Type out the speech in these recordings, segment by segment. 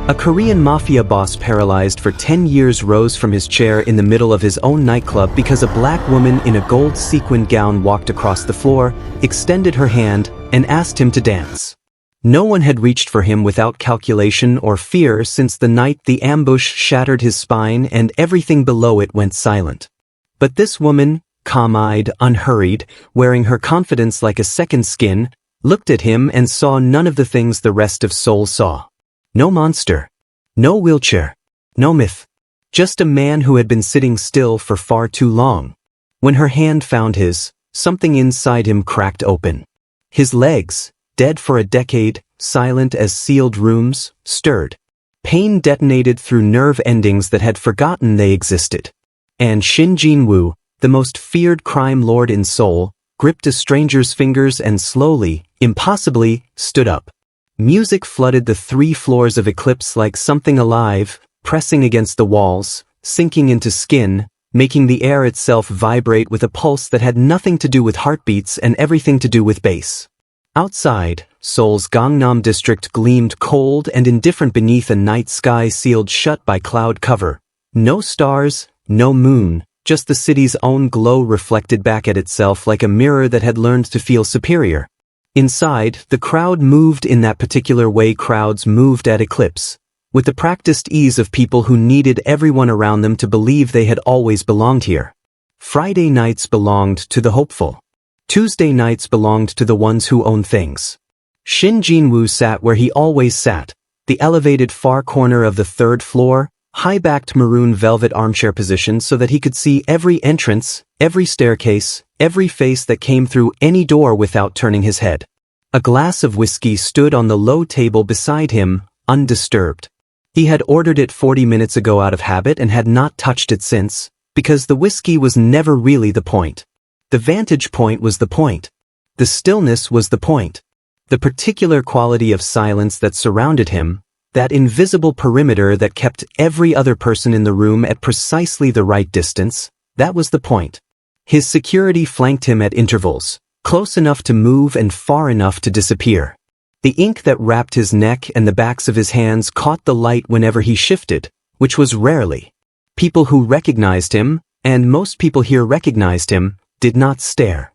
A Korean mafia boss paralyzed for 10 years rose from his chair in the middle of his own nightclub because a black woman in a gold sequined gown walked across the floor, extended her hand, and asked him to dance. No one had reached for him without calculation or fear since the night the ambush shattered his spine and everything below it went silent. But this woman, calm-eyed, unhurried, wearing her confidence like a second skin, looked at him and saw none of the things the rest of Seoul saw. No monster. No wheelchair. No myth. Just a man who had been sitting still for far too long. When her hand found his, something inside him cracked open. His legs, dead for a decade, silent as sealed rooms, stirred. Pain detonated through nerve endings that had forgotten they existed. And Shin Jin-woo, the most feared crime lord in Seoul, gripped a stranger's fingers and slowly, impossibly, stood up. Music flooded the 3 floors of Eclipse like something alive, pressing against the walls, sinking into skin, making the air itself vibrate with a pulse that had nothing to do with heartbeats and everything to do with bass. Outside, Seoul's Gangnam district gleamed cold and indifferent beneath a night sky sealed shut by cloud cover. No stars, no moon, just the city's own glow reflected back at itself like a mirror that had learned to feel superior. Inside, the crowd moved in that particular way crowds moved at Eclipse, with the practiced ease of people who needed everyone around them to believe they had always belonged here. Friday nights belonged to the hopeful. Tuesday nights belonged to the ones who own things. Shin Jin-woo sat where he always sat, the elevated far corner of the 3rd floor, high-backed maroon velvet armchair position so that he could see every entrance, every staircase, every face that came through any door without turning his head. A glass of whiskey stood on the low table beside him, undisturbed. He had ordered it 40 minutes ago out of habit and had not touched it since, because the whiskey was never really the point. The vantage point was the point. The stillness was the point. The particular quality of silence that surrounded him, that invisible perimeter that kept every other person in the room at precisely the right distance, that was the point. His security flanked him at intervals, close enough to move and far enough to disappear. The ink that wrapped his neck and the backs of his hands caught the light whenever he shifted, which was rarely. People who recognized him, and most people here recognized him, did not stare.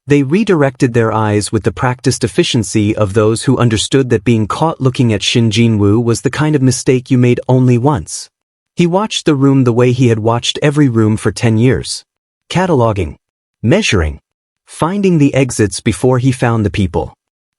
They redirected their eyes with the practiced efficiency of those who understood that being caught looking at Shin Jin-woo was the kind of mistake you made only once. He watched the room the way he had watched every room for 10 years. Cataloging. Measuring. Finding the exits before he found the people.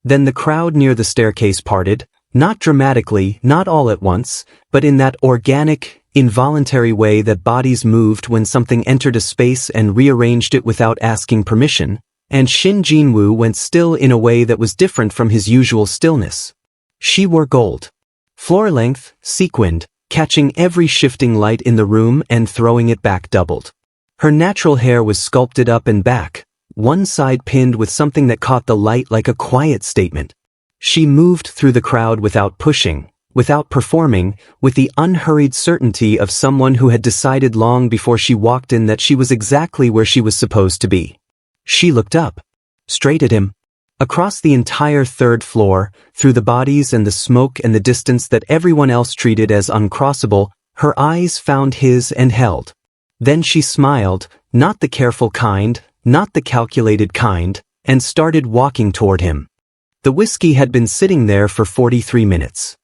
Then the crowd near the staircase parted, not dramatically, not all at once, but in that organic, involuntary way that bodies moved when something entered a space and rearranged it without asking permission, and Shin Jin-woo went still in a way that was different from his usual stillness. She wore gold. Floor-length, sequined, catching every shifting light in the room and throwing it back doubled. Her natural hair was sculpted up and back, one side pinned with something that caught the light like a quiet statement. She moved through the crowd without pushing, without performing, with the unhurried certainty of someone who had decided long before she walked in that she was exactly where she was supposed to be. She looked up. Straight at him. Across the entire 3rd floor, through the bodies and the smoke and the distance that everyone else treated as uncrossable, her eyes found his and held. Then she smiled, not the careful kind, not the calculated kind, and started walking toward him. The whiskey had been sitting there for 43 minutes.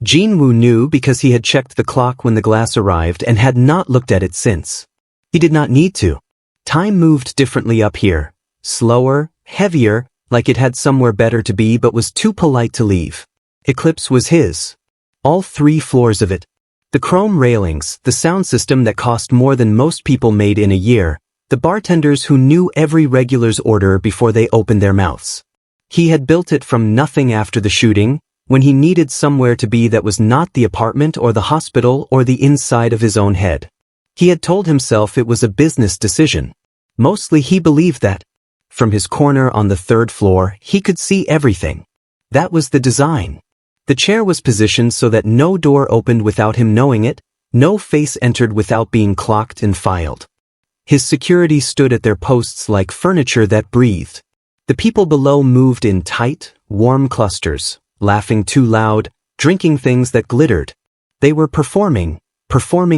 Jin-woo knew because he had checked the clock when the glass arrived and had not looked at it since. He did not need to. Time moved differently up here. Slower, heavier, like it had somewhere better to be but was too polite to leave. Eclipse was his. All 3 floors of it. The chrome railings, the sound system that cost more than most people made in a year, the bartenders who knew every regular's order before they opened their mouths. He had built it from nothing after the shooting, when he needed somewhere to be that was not the apartment or the hospital or the inside of his own head. He had told himself it was a business decision. Mostly he believed that. From his corner on the 3rd floor, he could see everything. That was the design. The chair was positioned so that no door opened without him knowing it, no face entered without being clocked and filed. His security stood at their posts like furniture that breathed. The people below moved in tight, warm clusters, laughing too loud, drinking things that glittered. They were performing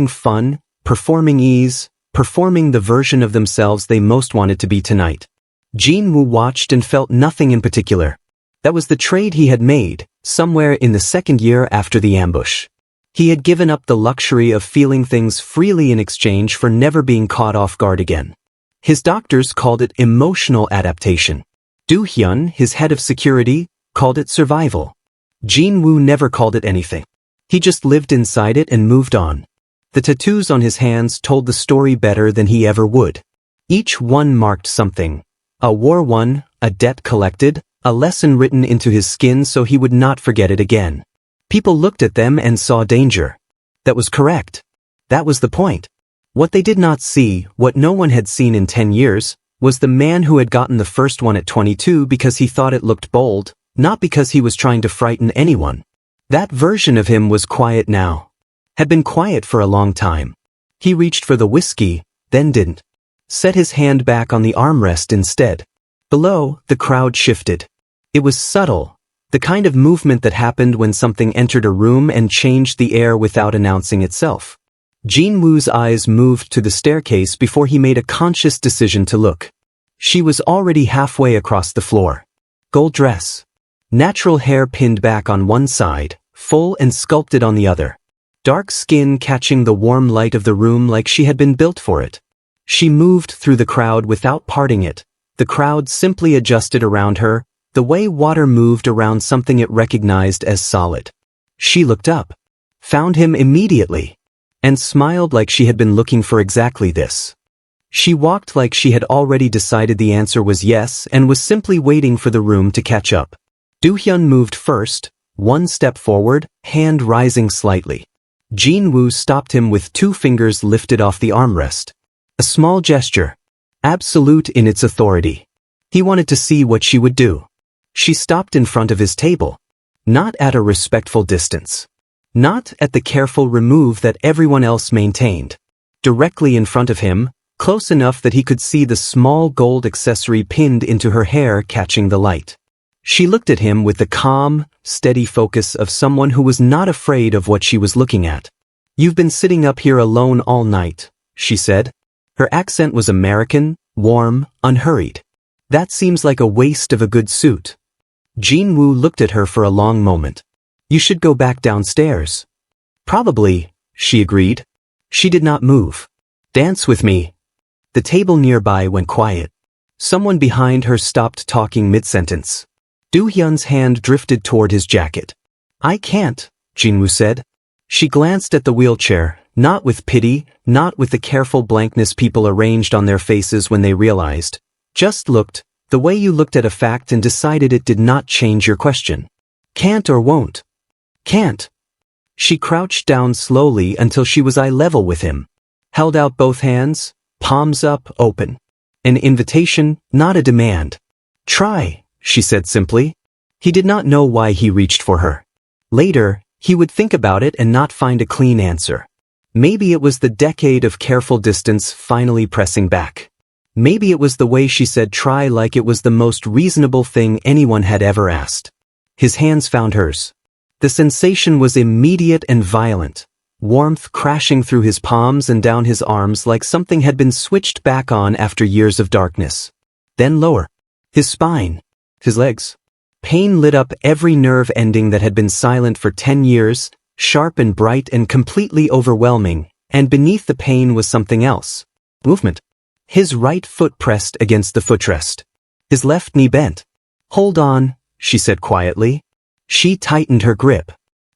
fun, performing ease, performing the version of themselves they most wanted to be tonight. Jin-woo watched and felt nothing in particular. That was the trade he had made, somewhere in the second year after the ambush. He had given up the luxury of feeling things freely in exchange for never being caught off guard again. His doctors called it emotional adaptation. Do-hyun, his head of security, called it survival. Jin-woo never called it anything. He just lived inside it and moved on. The tattoos on his hands told the story better than he ever would. Each one marked something. A war won, a debt collected, a lesson written into his skin so he would not forget it again. People looked at them and saw danger. That was correct. That was the point. What they did not see, what no one had seen in 10 years, was the man who had gotten the first one at 22 because he thought it looked bold, not because he was trying to frighten anyone. That version of him was quiet now. Had been quiet for a long time. He reached for the whiskey, then didn't. Set his hand back on the armrest instead. Below, the crowd shifted. It was subtle, the kind of movement that happened when something entered a room and changed the air without announcing itself. Jin-woo's eyes moved to the staircase before he made a conscious decision to look. She was already halfway across the floor. Gold dress. Natural hair pinned back on one side, full and sculpted on the other. Dark skin catching the warm light of the room like she had been built for it. She moved through the crowd without parting it. The crowd simply adjusted around her, the way water moved around something it recognized as solid. She looked up, found him immediately, and smiled like she had been looking for exactly this. She walked like she had already decided the answer was yes and was simply waiting for the room to catch up. Do-hyun moved first, one step forward, hand rising slightly. Jin-woo stopped him with 2 fingers lifted off the armrest. A small gesture, absolute in its authority. He wanted to see what she would do. She stopped in front of his table. Not at a respectful distance. Not at the careful remove that everyone else maintained. Directly in front of him, close enough that he could see the small gold accessory pinned into her hair catching the light. She looked at him with the calm, steady focus of someone who was not afraid of what she was looking at. "You've been sitting up here alone all night," she said. Her accent was American, warm, unhurried. "That seems like a waste of a good suit." Jin-woo looked at her for a long moment. "You should go back downstairs." "Probably," she agreed. She did not move. "Dance with me." The table nearby went quiet. Someone behind her stopped talking mid-sentence. Do-hyun's hand drifted toward his jacket. "I can't," Jin-woo said. She glanced at the wheelchair, not with pity, not with the careful blankness people arranged on their faces when they realized. Just looked, the way you looked at a fact and decided it did not change your question. "Can't or won't?" "Can't." She crouched down slowly until she was eye level with him. Held out both hands, palms up, open. An invitation, not a demand. "Try," she said simply. He did not know why he reached for her. Later, he would think about it and not find a clean answer. Maybe it was the decade of careful distance finally pressing back. Maybe it was the way she said try like it was the most reasonable thing anyone had ever asked. His hands found hers. The sensation was immediate and violent. Warmth crashing through his palms and down his arms like something had been switched back on after years of darkness. Then lower. His spine. His legs. Pain lit up every nerve ending that had been silent for 10 years, sharp and bright and completely overwhelming, and beneath the pain was something else. Movement. His right foot pressed against the footrest. His left knee bent. "Hold on," she said quietly. She tightened her grip.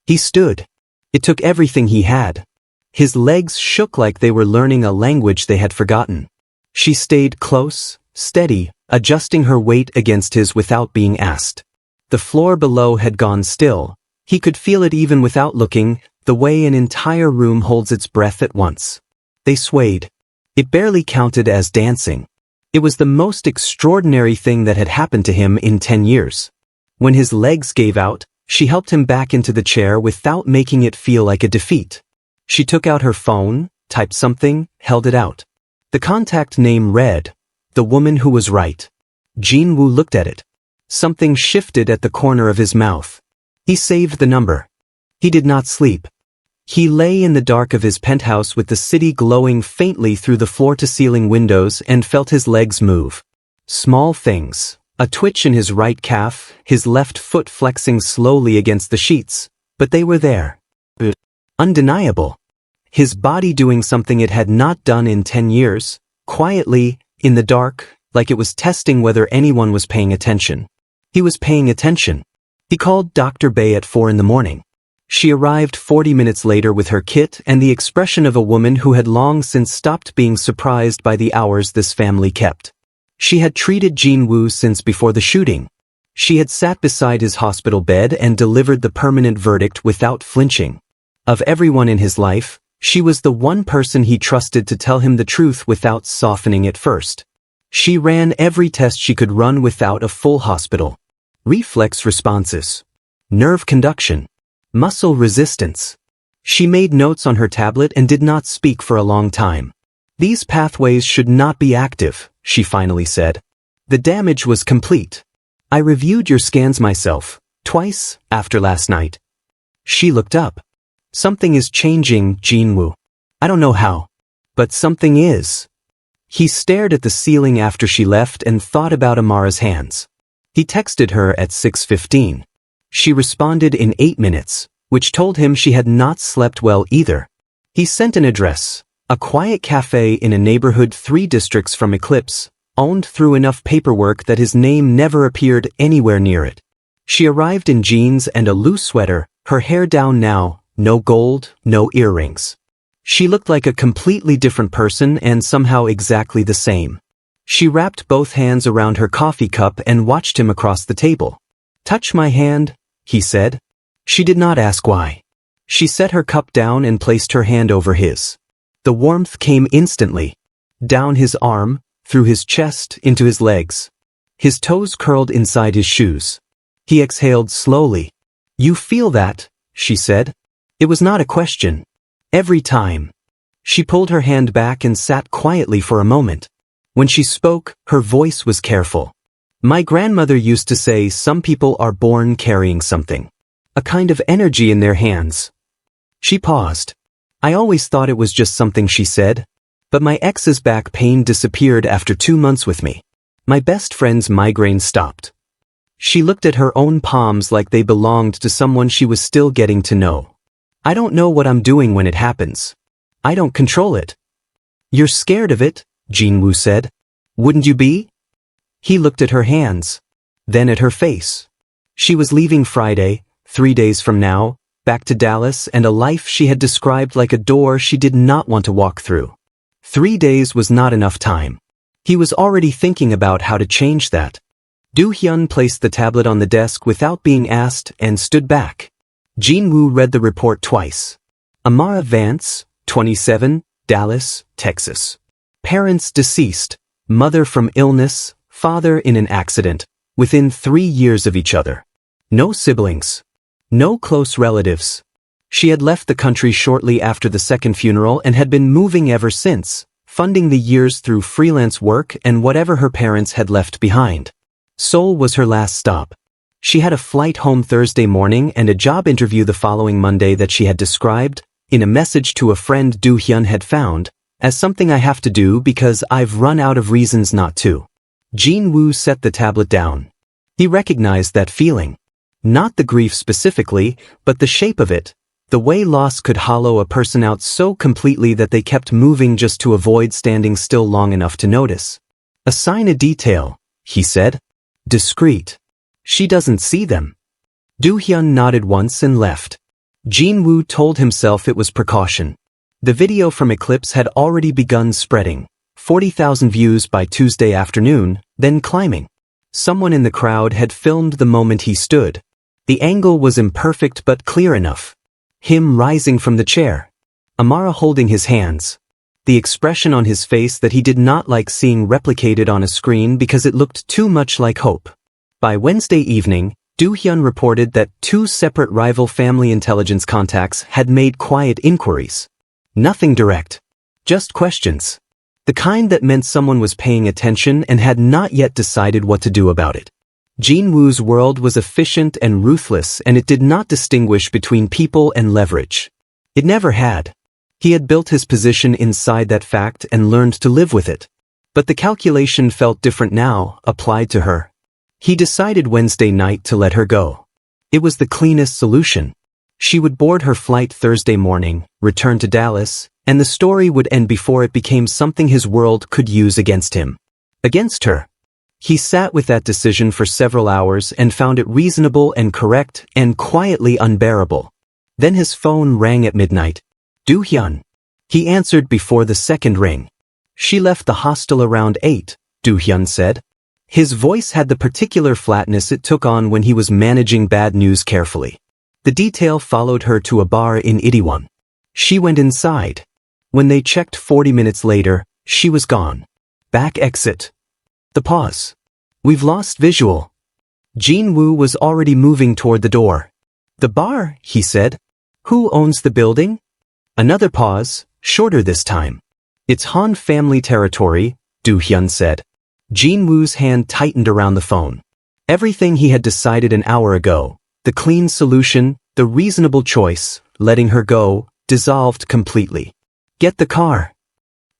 He stood. It took everything he had. His legs shook like they were learning a language they had forgotten. She stayed close, steady, adjusting her weight against his without being asked. The floor below had gone still. He could feel it even without looking, the way an entire room holds its breath at once. They swayed. It barely counted as dancing. It was the most extraordinary thing that had happened to him in 10 years. When his legs gave out, she helped him back into the chair without making it feel like a defeat. She took out her phone, typed something, held it out. The contact name read, "The woman who was right." Jin-woo looked at it. Something shifted at the corner of his mouth. He saved the number. He did not sleep. He lay in the dark of his penthouse with the city glowing faintly through the floor-to-ceiling windows and felt his legs move. Small things. A twitch in his right calf, his left foot flexing slowly against the sheets. But they were there. Undeniable. His body doing something it had not done in 10 years, quietly, in the dark, like it was testing whether anyone was paying attention. He was paying attention. He called Dr. Bay at 4 in the morning. She arrived 40 minutes later with her kit and the expression of a woman who had long since stopped being surprised by the hours this family kept. She had treated Jin-woo since before the shooting. She had sat beside his hospital bed and delivered the permanent verdict without flinching. Of everyone in his life, she was the one person he trusted to tell him the truth without softening at first. She ran every test she could run without a full hospital. Reflex responses. Nerve conduction. Muscle resistance. She made notes on her tablet and did not speak for a long time. These pathways should not be active, she finally said. The damage was complete. I reviewed your scans myself, twice, after last night. She looked up. Something is changing, Jin-woo. I don't know how. But something is. He stared at the ceiling after she left and thought about Amara's hands. He texted her at 6:15. She responded in 8 minutes, which told him she had not slept well either. He sent an address, a quiet cafe in a neighborhood 3 districts from Eclipse, owned through enough paperwork that his name never appeared anywhere near it. She arrived in jeans and a loose sweater, her hair down now, no gold, no earrings. She looked like a completely different person and somehow exactly the same. She wrapped both hands around her coffee cup and watched him across the table. Touch my hand, he said. She did not ask why. She set her cup down and placed her hand over his. The warmth came instantly. Down his arm, through his chest, into his legs. His toes curled inside his shoes. He exhaled slowly. You feel that, she said. It was not a question. Every time. She pulled her hand back and sat quietly for a moment. When she spoke, her voice was careful. My grandmother used to say some people are born carrying something. A kind of energy in their hands. She paused. I always thought it was just something she said. But my ex's back pain disappeared after 2 months with me. My best friend's migraine stopped. She looked at her own palms like they belonged to someone she was still getting to know. I don't know what I'm doing when it happens. I don't control it. You're scared of it, Jin-woo said. Wouldn't you be? He looked at her hands, then at her face. She was leaving Friday, 3 days from now, back to Dallas and a life she had described like a door she did not want to walk through. 3 days was not enough time. He was already thinking about how to change that. Do-hyun placed the tablet on the desk without being asked and stood back. Jin-woo read the report twice. Amara Vance, 27, Dallas, Texas. Parents deceased, mother from illness, father in an accident, within 3 years of each other. No siblings. No close relatives. She had left the country shortly after the second funeral and had been moving ever since, funding the years through freelance work and whatever her parents had left behind. Seoul was her last stop. She had a flight home Thursday morning and a job interview the following Monday that she had described, in a message to a friend Do-hyun had found, as something I have to do because I've run out of reasons not to. Jin-woo set the tablet down. He recognized that feeling. Not the grief specifically, but the shape of it, the way loss could hollow a person out so completely that they kept moving just to avoid standing still long enough to notice. Assign a detail, he said. Discreet. She doesn't see them. Do-hyun nodded once and left. Jin-woo told himself it was precaution. The video from Eclipse had already begun spreading, 40,000 views by Tuesday afternoon, then climbing. Someone in the crowd had filmed the moment he stood. The angle was imperfect but clear enough. Him rising from the chair. Amara holding his hands. The expression on his face that he did not like seeing replicated on a screen because it looked too much like hope. By Wednesday evening, Do-hyun reported that 2 separate rival family intelligence contacts had made quiet inquiries. Nothing direct. Just questions. The kind that meant someone was paying attention and had not yet decided what to do about it. Jin-woo's world was efficient and ruthless and it did not distinguish between people and leverage. It never had. He had built his position inside that fact and learned to live with it. But the calculation felt different now, applied to her. He decided Wednesday night to let her go. It was the cleanest solution. She would board her flight Thursday morning, return to Dallas, and the story would end before it became something his world could use against him. Against her. He sat with that decision for several hours and found it reasonable and correct and quietly unbearable. Then his phone rang at midnight. Do-hyun. He answered before the second ring. She left the hostel around 8, Do-hyun said. His voice had the particular flatness it took on when he was managing bad news carefully. The detail followed her to a bar in Itaewon. She went inside. When they checked 40 minutes later, she was gone. Back exit. The pause. We've lost visual. Jin-woo was already moving toward the door. The bar, he said. Who owns the building? Another pause, shorter this time. It's Han family territory, Do-hyun said. Jin-woo's hand tightened around the phone. Everything he had decided an hour ago, the clean solution, the reasonable choice, letting her go, dissolved completely. Get the car.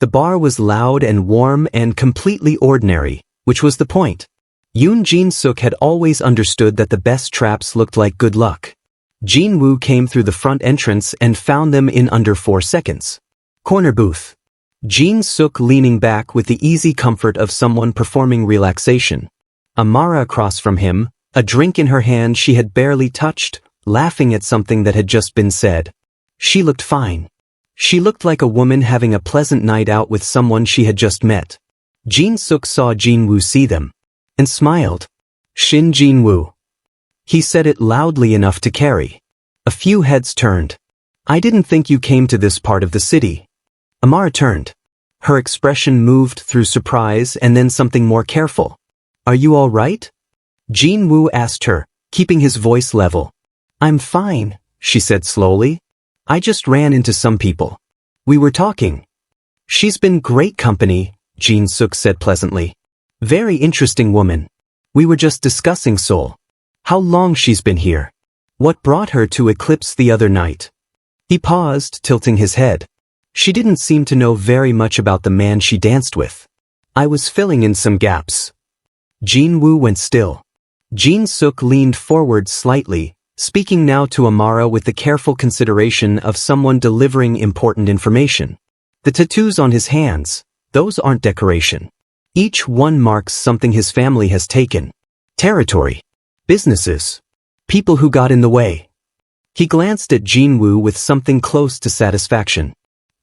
The bar was loud and warm and completely ordinary, which was the point. Yoon Jin-suk had always understood that the best traps looked like good luck. Jin-woo came through the front entrance and found them in under 4 seconds. Corner booth. Jin-suk leaning back with the easy comfort of someone performing relaxation. Amara across from him, a drink in her hand she had barely touched, laughing at something that had just been said. She looked fine. She looked like a woman having a pleasant night out with someone she had just met. Jin-suk saw Jin-woo see them. And smiled. Shin Jin-woo. He said it loudly enough to carry. A few heads turned. I didn't think you came to this part of the city. Amara turned. Her expression moved through surprise and then something more careful. Are you all right? Jin-woo asked her, keeping his voice level. I'm fine, she said slowly. I just ran into some people. We were talking. She's been great company, Jin-suk said pleasantly. Very interesting woman. We were just discussing Seoul. How long she's been here. What brought her to Eclipse the other night. He paused, tilting his head. She didn't seem to know very much about the man she danced with. I was filling in some gaps. Jin-woo went still. Jin-suk leaned forward slightly, speaking now to Amara with the careful consideration of someone delivering important information. The tattoos on his hands, those aren't decoration. Each one marks something his family has taken. Territory. Businesses. People who got in the way. He glanced at Jin-woo with something close to satisfaction.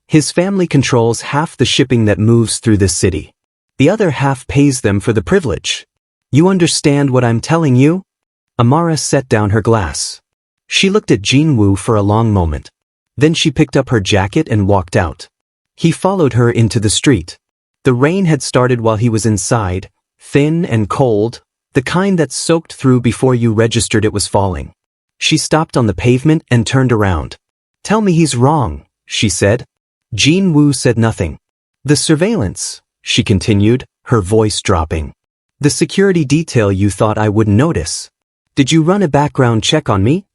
His family controls half the shipping that moves through this city. The other half pays them for the privilege. You understand what I'm telling you? Amara set down her glass. She looked at Jin-woo for a long moment. Then she picked up her jacket and walked out. He followed her into the street. The rain had started while he was inside, thin and cold, the kind that soaked through before you registered it was falling. She stopped on the pavement and turned around. Tell me he's wrong, she said. Jin-woo said nothing. The surveillance, she continued, her voice dropping. The security detail you thought I wouldn't notice. Did you run a background check on me?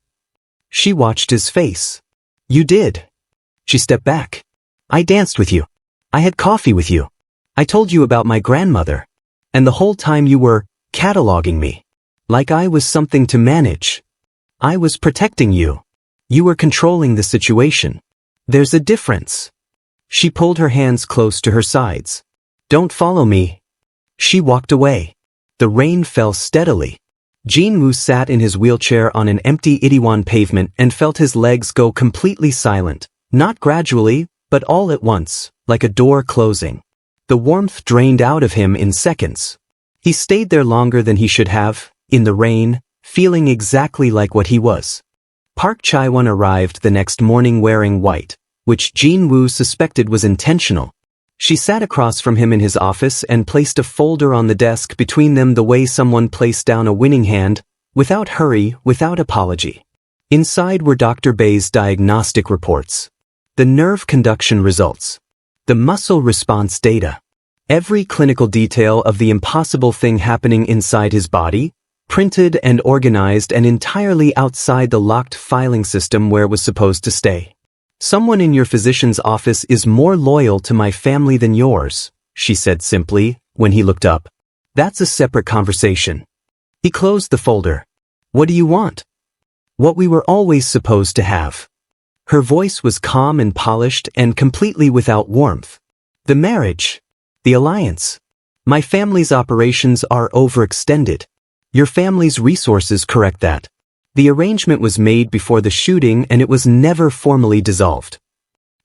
She watched his face. You did. She stepped back. I danced with you. I had coffee with you. I told you about my grandmother. And the whole time you were cataloging me. Like I was something to manage. I was protecting you. You were controlling the situation. There's a difference. She pulled her hands close to her sides. Don't follow me. She walked away. The rain fell steadily. Jin-woo sat in his wheelchair on an empty Itaewon pavement and felt his legs go completely silent, not gradually, but all at once, like a door closing. The warmth drained out of him in seconds. He stayed there longer than he should have, in the rain, feeling exactly like what he was. Park Chae-won arrived the next morning wearing white, which Jin-woo suspected was intentional. She sat across from him in his office and placed a folder on the desk between them the way someone placed down a winning hand, without hurry, without apology. Inside were Dr. Bay's diagnostic reports. The nerve conduction results. The muscle response data. Every clinical detail of the impossible thing happening inside his body, printed and organized and entirely outside the locked filing system where it was supposed to stay. Someone in your physician's office is more loyal to my family than yours, she said simply, when he looked up. That's a separate conversation. He closed the folder. What do you want? What we were always supposed to have. Her voice was calm and polished and completely without warmth. The marriage. The alliance. My family's operations are overextended. Your family's resources correct that. The arrangement was made before the shooting and it was never formally dissolved.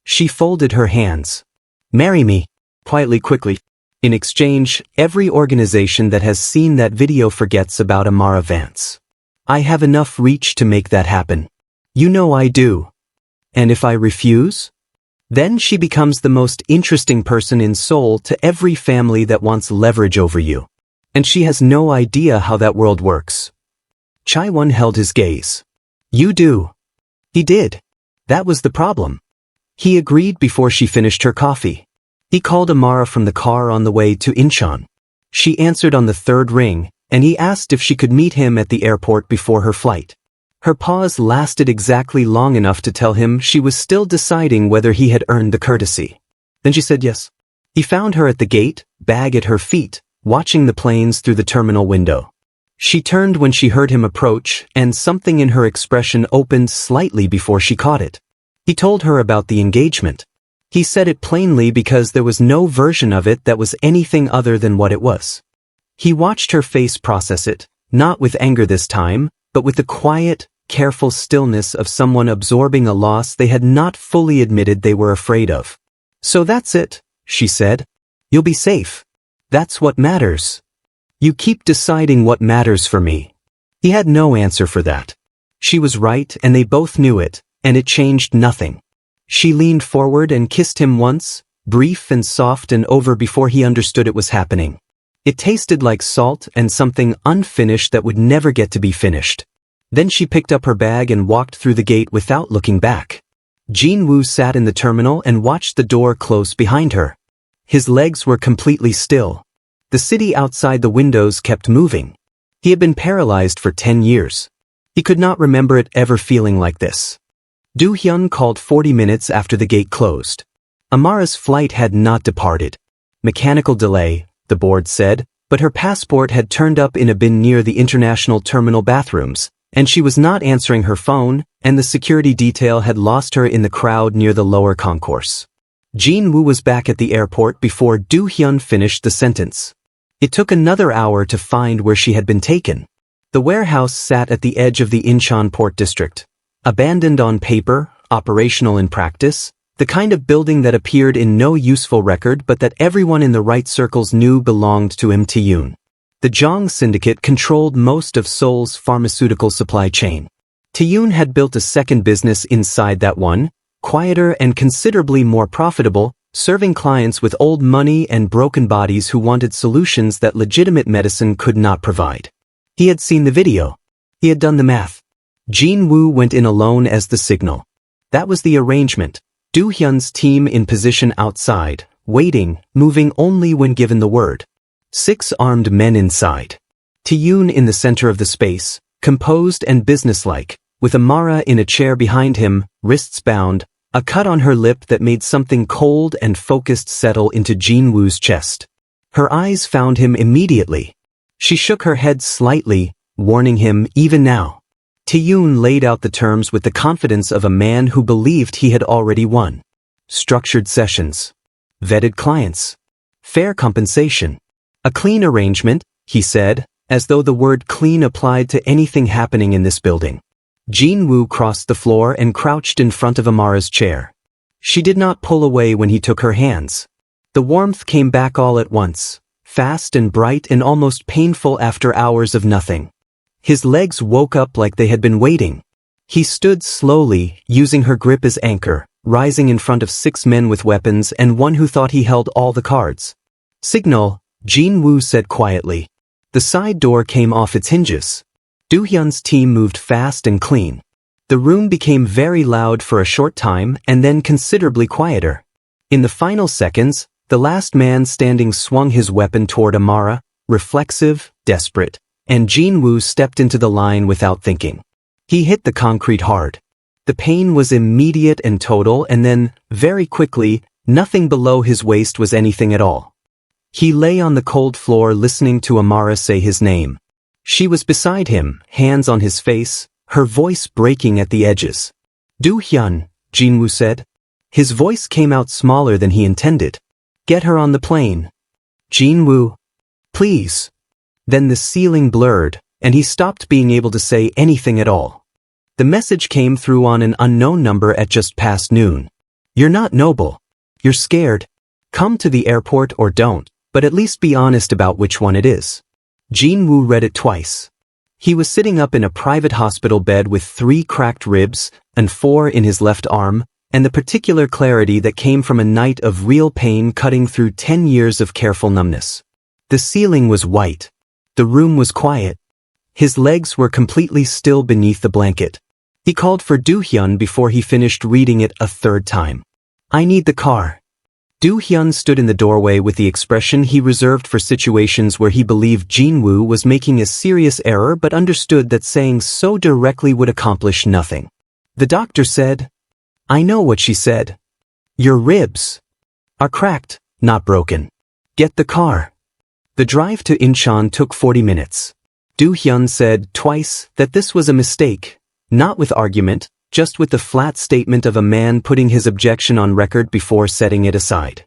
She folded her hands. Marry me. Quickly. In exchange, every organization that has seen that video forgets about Amara Vance. I have enough reach to make that happen. You know I do. And if I refuse? Then she becomes the most interesting person in Seoul to every family that wants leverage over you. And she has no idea how that world works. Chaewon held his gaze. You do. He did. That was the problem. He agreed before she finished her coffee. He called Amara from the car on the way to Incheon. She answered on the third ring, and he asked if she could meet him at the airport before her flight. Her pause lasted exactly long enough to tell him she was still deciding whether he had earned the courtesy. Then she said yes. He found her at the gate, bag at her feet, watching the planes through the terminal window. She turned when she heard him approach, and something in her expression opened slightly before she caught it. He told her about the engagement. He said it plainly because there was no version of it that was anything other than what it was. He watched her face process it, not with anger this time, but with the quiet, careful stillness of someone absorbing a loss they had not fully admitted they were afraid of. So that's it, she said. You'll be safe. That's what matters. You keep deciding what matters for me. He had no answer for that. She was right and they both knew it, and it changed nothing. She leaned forward and kissed him once, brief and soft and over before he understood it was happening. It tasted like salt and something unfinished that would never get to be finished. Then she picked up her bag and walked through the gate without looking back. Jin-woo sat in the terminal and watched the door close behind her. His legs were completely still. The city outside the windows kept moving. He had been paralyzed for 10 years. He could not remember it ever feeling like this. Do-hyun called 40 minutes after the gate closed. Amara's flight had not departed. Mechanical delay, the board said, but her passport had turned up in a bin near the international terminal bathrooms, and she was not answering her phone, and the security detail had lost her in the crowd near the lower concourse. Jin-woo was back at the airport before Do-hyun finished the sentence. It took another hour to find where she had been taken. The warehouse sat at the edge of the Incheon Port District. Abandoned on paper, operational in practice, the kind of building that appeared in no useful record but that everyone in the right circles knew belonged to Taeyoon. The Jong syndicate controlled most of Seoul's pharmaceutical supply chain. Taeyoon had built a second business inside that one, quieter and considerably more profitable, serving clients with old money and broken bodies who wanted solutions that legitimate medicine could not provide. He had seen the video. He had done the math. Jin-woo went in alone as the signal. That was the arrangement. Do-hyun's team in position outside, waiting, moving only when given the word. 6 armed men inside. Taeyoon in the center of the space, composed and businesslike, with Amara in a chair behind him, wrists bound, a cut on her lip that made something cold and focused settle into Jin-woo's chest. Her eyes found him immediately. She shook her head slightly, warning him even now. Taeyoon laid out the terms with the confidence of a man who believed he had already won. Structured sessions. Vetted clients. Fair compensation. A clean arrangement, he said, as though the word clean applied to anything happening in this building. Jin-woo crossed the floor and crouched in front of Amara's chair. She did not pull away when he took her hands. The warmth came back all at once, fast and bright and almost painful after hours of nothing. His legs woke up like they had been waiting. He stood slowly, using her grip as anchor, rising in front of 6 men with weapons and one who thought he held all the cards. Signal, Jin-woo said quietly. The side door came off its hinges. Do-hyun's team moved fast and clean. The room became very loud for a short time and then considerably quieter. In the final seconds, the last man standing swung his weapon toward Amara, reflexive, desperate, and Jin-woo stepped into the line without thinking. He hit the concrete hard. The pain was immediate and total, and then, very quickly, nothing below his waist was anything at all. He lay on the cold floor listening to Amara say his name. She was beside him, hands on his face, her voice breaking at the edges. "Do-hyun," Jin-woo said. His voice came out smaller than he intended. "Get her on the plane." "Jin-woo. Please." Then the ceiling blurred, and he stopped being able to say anything at all. The message came through on an unknown number at just past noon. "You're not noble. You're scared. Come to the airport or don't, but at least be honest about which one it is." Jin-woo read it twice. He was sitting up in a private hospital bed with 3 cracked ribs and 4 in his left arm, and the particular clarity that came from a night of real pain cutting through 10 years of careful numbness. The ceiling was white. The room was quiet. His legs were completely still beneath the blanket. He called for Do-hyun before he finished reading it a third time. "I need the car." Do-hyun stood in the doorway with the expression he reserved for situations where he believed Jin-woo was making a serious error but understood that saying so directly would accomplish nothing. The doctor said, "I know what she said. Your ribs are cracked, not broken. Get the car." The drive to Incheon took 40 minutes. Do-hyun said twice that this was a mistake, not with argument, just with the flat statement of a man putting his objection on record before setting it aside.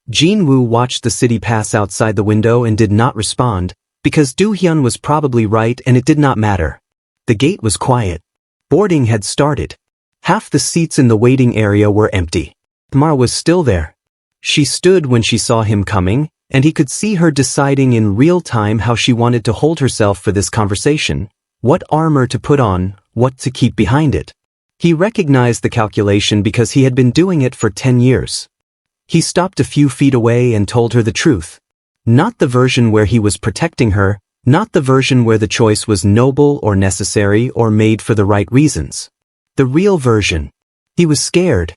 Jin-woo watched the city pass outside the window and did not respond, because Do-hyun was probably right and it did not matter. The gate was quiet. Boarding had started. Half the seats in the waiting area were empty. Amara was still there. She stood when she saw him coming, and he could see her deciding in real time how she wanted to hold herself for this conversation, what armor to put on, what to keep behind it. He recognized the calculation because he had been doing it for 10 years. He stopped a few feet away and told her the truth. Not the version where he was protecting her, not the version where the choice was noble or necessary or made for the right reasons. The real version. He was scared.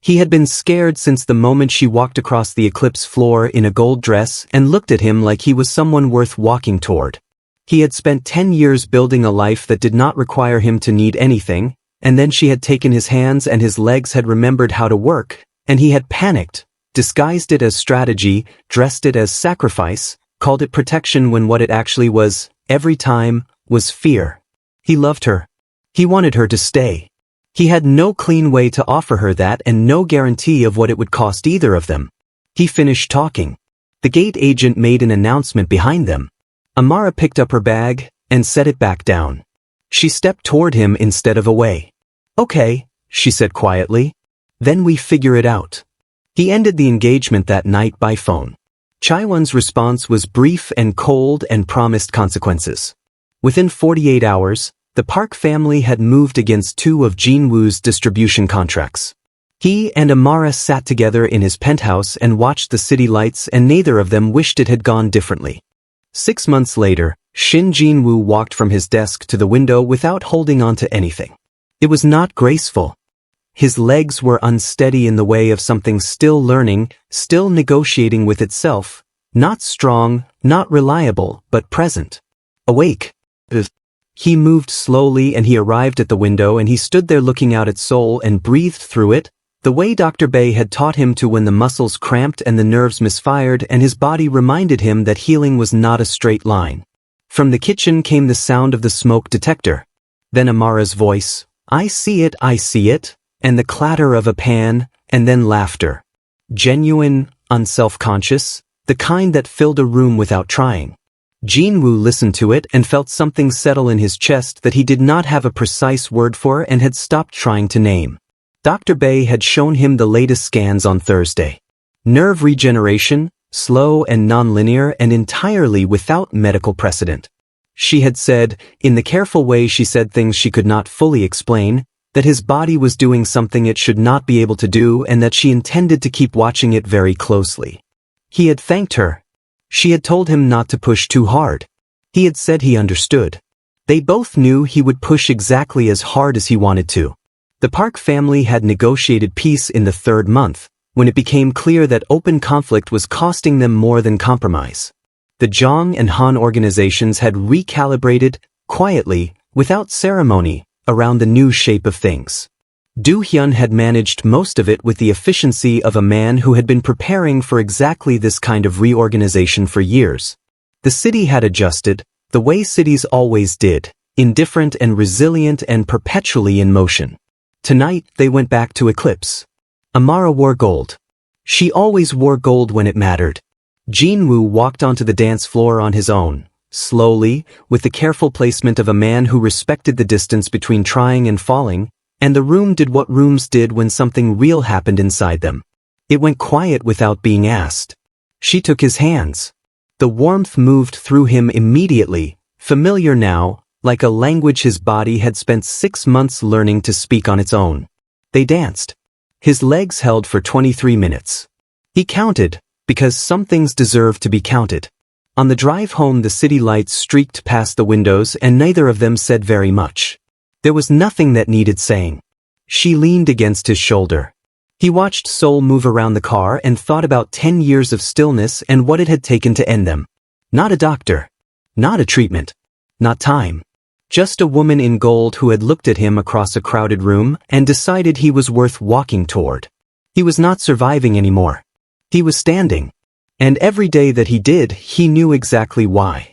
He had been scared since the moment she walked across the eclipse floor in a gold dress and looked at him like he was someone worth walking toward. He had spent 10 years building a life that did not require him to need anything, and then she had taken his hands and his legs had remembered how to work, and he had panicked, disguised it as strategy, dressed it as sacrifice, called it protection when what it actually was, every time, was fear. He loved her. He wanted her to stay. He had no clean way to offer her that and no guarantee of what it would cost either of them. He finished talking. The gate agent made an announcement behind them. Amara picked up her bag and set it back down. She stepped toward him instead of away. "Okay," she said quietly. "Then we figure it out." He ended the engagement that night by phone. Chaiwon's response was brief and cold and promised consequences. Within 48 hours, the Park family had moved against 2 of Jin-woo's distribution contracts. He and Amara sat together in his penthouse and watched the city lights, and neither of them wished it had gone differently. 6 months later, Shin Jin-woo walked from his desk to the window without holding on to anything. It was not graceful. His legs were unsteady in the way of something still learning, still negotiating with itself, not strong, not reliable, but present. Awake. He moved slowly and he arrived at the window and he stood there looking out at Seoul and breathed through it, the way Dr. Bae had taught him to when the muscles cramped and the nerves misfired and his body reminded him that healing was not a straight line. From the kitchen came the sound of the smoke detector. Then Amara's voice, I see it, and the clatter of a pan, and then laughter. Genuine, unself-conscious, the kind that filled a room without trying. Jin-woo listened to it and felt something settle in his chest that he did not have a precise word for and had stopped trying to name. Dr. Bae had shown him the latest scans on Thursday. Nerve regeneration, slow and non-linear and entirely without medical precedent. She had said, in the careful way she said things she could not fully explain, that his body was doing something it should not be able to do and that she intended to keep watching it very closely. He had thanked her. She had told him not to push too hard. He had said he understood. They both knew he would push exactly as hard as he wanted to. The Park family had negotiated peace in the 3rd month, when it became clear that open conflict was costing them more than compromise. The Jong and Han organizations had recalibrated, quietly, without ceremony, around the new shape of things. Do-hyun had managed most of it with the efficiency of a man who had been preparing for exactly this kind of reorganization for years. The city had adjusted, the way cities always did, indifferent and resilient and perpetually in motion. Tonight they went back to Eclipse. Amara wore gold. She always wore gold when it mattered. Jin-woo walked onto the dance floor on his own, slowly, with the careful placement of a man who respected the distance between trying and falling, and the room did what rooms did when something real happened inside them. It went quiet without being asked. She took his hands. The warmth moved through him immediately, familiar now, like a language his body had spent 6 months learning to speak on its own. They danced. His legs held for 23 minutes. He counted, because some things deserve to be counted. On the drive home the city lights streaked past the windows and neither of them said very much. There was nothing that needed saying. She leaned against his shoulder. He watched Seoul move around the car and thought about 10 years of stillness and what it had taken to end them. Not a doctor. Not a treatment. Not time. Just a woman in gold who had looked at him across a crowded room and decided he was worth walking toward. He was not surviving anymore. He was standing. And every day that he did, he knew exactly why.